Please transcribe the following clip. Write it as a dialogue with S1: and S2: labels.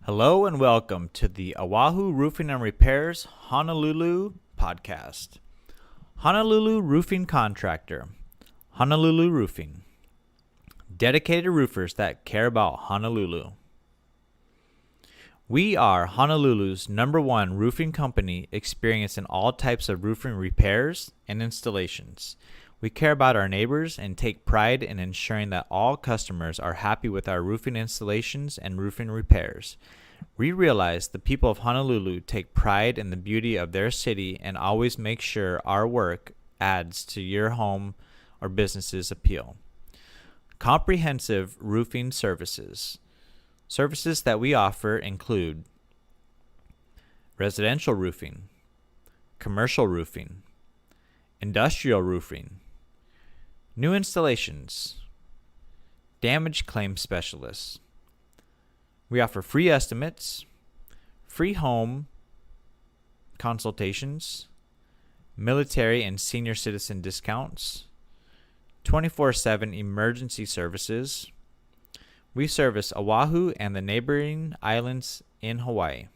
S1: Hello and welcome to the Oahu Roofing and Repairs Honolulu podcast. Honolulu Roofing Contractor, Honolulu Roofing. Dedicated roofers that care about Honolulu. We are Honolulu's #1 roofing company experiencing all types of roofing repairs and installations. We care about our neighbors and take pride in ensuring that all customers are happy with our roofing installations and roofing repairs. We realize the people of Honolulu take pride in the beauty of their city and always make sure our work adds to your home or business's appeal. Comprehensive roofing services. Services that we offer include residential roofing, commercial roofing, industrial roofing, new installations, damage claim specialists. We offer free estimates, free home consultations, military and senior citizen discounts, 24/7 emergency services. We service Oahu and the neighboring islands in Hawaii.